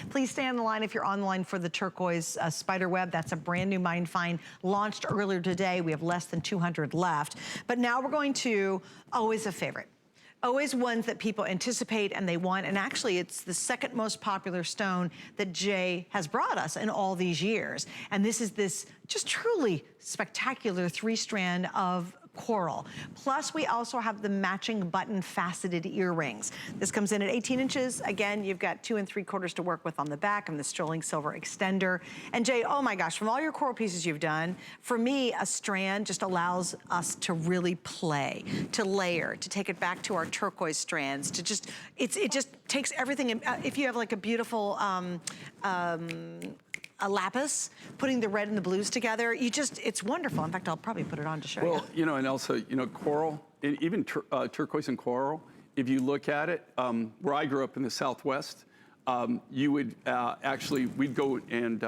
Please stay on the line if you're on the line for the turquoise spider web. That's a brand new Mind Find, launched earlier today. We have less than 200 left. But now we're going to always a favorite. Always ones that people anticipate and they want, and actually it's the second most popular stone that Jay has brought us in all these years. And this is this just truly spectacular 3-strand of coral. Plus, we also have the matching button faceted earrings. This comes in at 18 inches. Again, you've got 2 3/4 to work with on the back and the sterling silver extender. And Jay, oh my gosh, from all your coral pieces you've done, for me, a strand just allows us to really play, to layer, to take it back to our turquoise strands, to just, it just takes everything. In, if you have like a beautiful, a lapis, putting the red and the blues together, you just, it's wonderful. In fact, I'll probably put it on to show you. Well, you know, and also, you know, coral, even turquoise and coral, if you look at it, where I grew up in the Southwest, you would actually, we'd go and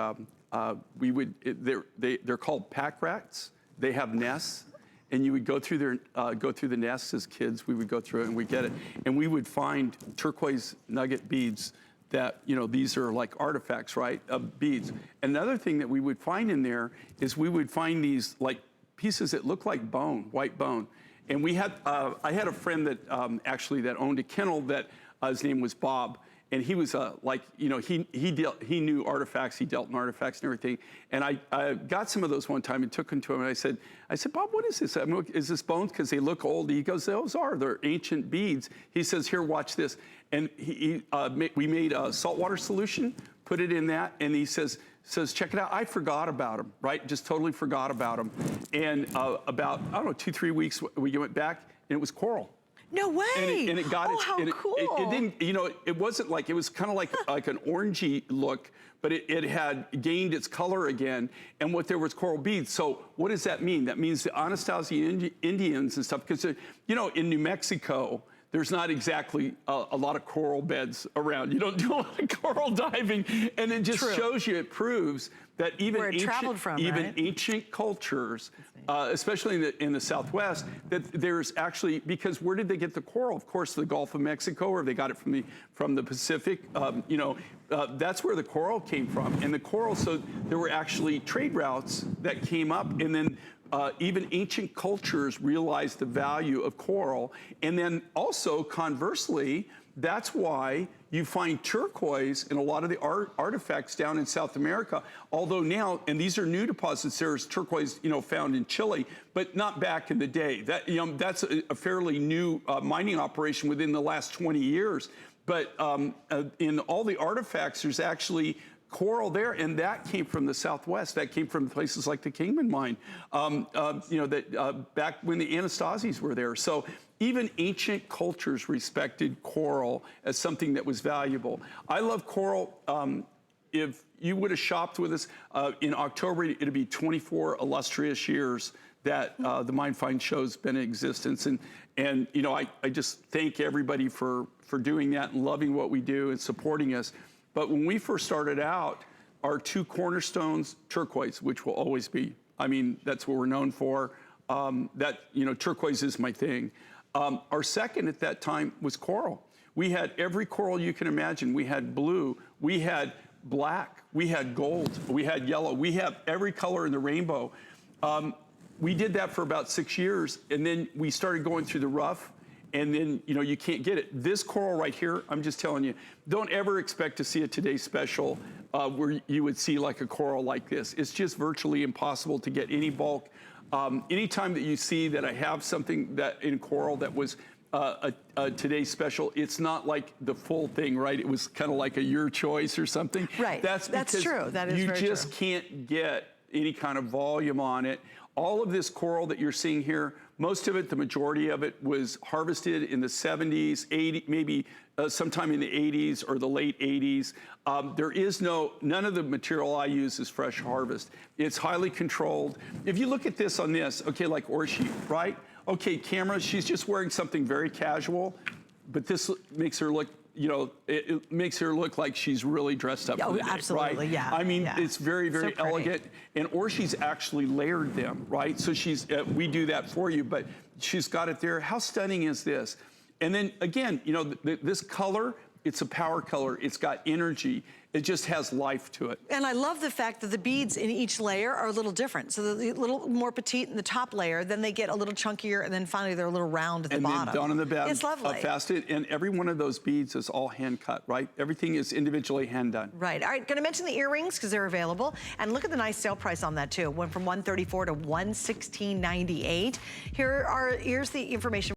we would, they're called pack rats. They have nests. And you would go through the nests as kids. We would go through it and we get it. And we would find turquoise nugget beads that, you know, these are like artifacts, right, of beads. Another thing that we would find in there is we would find these like pieces that look like bone, white bone. And we had, I had a friend that actually that owned a kennel that his name was Bob. And he was like, you know, he knew artifacts, he dealt in artifacts and everything. And I got some of those one time and took them to him and I said, Bob, what is this? I mean, is this bones? Because they look old. He goes, they're ancient beads. He says, here, watch this. And we made a saltwater solution, put it in that, and he says, check it out. I forgot about them, right? Just totally forgot about them. And about, I don't know, 2-3 weeks, we went back and it was coral. No way! And it got how cool! It didn't, you know, it wasn't like, it was kind of like an orangey look, but it had gained its color again, and what there was coral beads. So what does that mean? That means the Anasazi Indians and stuff, because, you know, in New Mexico, there's not exactly a lot of coral beds around. You don't do a lot of coral diving, and it just shows you, it proves that even ancient cultures, especially in the Southwest, that there's actually, because where did they get the coral? Of course, the Gulf of Mexico, or they got it from the Pacific. You know, that's where the coral came from. And the coral, so there were actually trade routes that came up, and then even ancient cultures realized the value of coral. And then also, conversely, that's why you find turquoise in a lot of the artifacts down in South America. Although now, and these are new deposits, there's turquoise, you know, found in Chile, but not back in the day. That, you know, that's a fairly new mining operation within the last 20 years. But in all the artifacts, there's actually coral there, and that came from the Southwest. That came from places like the Kingman mine, you know, that back when the Anastasi's were there. So even ancient cultures respected coral as something that was valuable. I love coral. If you would have shopped with us in October, it'd be 24 illustrious years that the Mind Find show's been in existence. And you know, I just thank everybody for doing that and loving what we do and supporting us. But when we first started out, our 2 cornerstones, turquoise, which will always be, I mean, that's what we're known for. That, you know, turquoise is my thing. Our second at that time was coral. We had every coral you can imagine. We had blue, we had black, we had gold, we had yellow, we have every color in the rainbow. We did that for about 6 years, and then we started going through the rough, and then, you know, you can't get it. This coral right here, I'm just telling you, don't ever expect to see a Today Special where you would see like a coral like this. It's just virtually impossible to get any bulk. Anytime that you see that I have something that in coral that was a Today Special, it's not like the full thing, right? It was kind of like a your choice or something. Right, that's true, that is very true. You just can't get any kind of volume on it. All of this coral that you're seeing here, most of it, the majority of it, was harvested in the 70s, 80s, maybe sometime in the 80s or the late 80s. There is none of the material I use is fresh harvest. It's highly controlled. If you look at this on this, okay, like Orshi, right? Okay, camera, she's just wearing something very casual, but this makes her look, you know, it makes her look like she's really dressed up for the day, absolutely, right? yeah. I mean, yeah. It's very, very elegant. And Orshi's actually layered them, right? So she's, we do that for you, but she's got it there. How stunning is this? And then again, you know, this color It's a power color. It's got energy. It just has life to it. And I love the fact that the beads in each layer are a little different. So they're a little more petite in the top layer, then they get a little chunkier, and then finally they're a little round at the bottom. And then down on the bottom, it's lovely. faceted, and every one of those beads is all hand cut, right? Everything is individually hand done. Right. All right, gonna mention the earrings because they're available. And look at the nice sale price on that too. Went from $134 to $116.98. Here's the information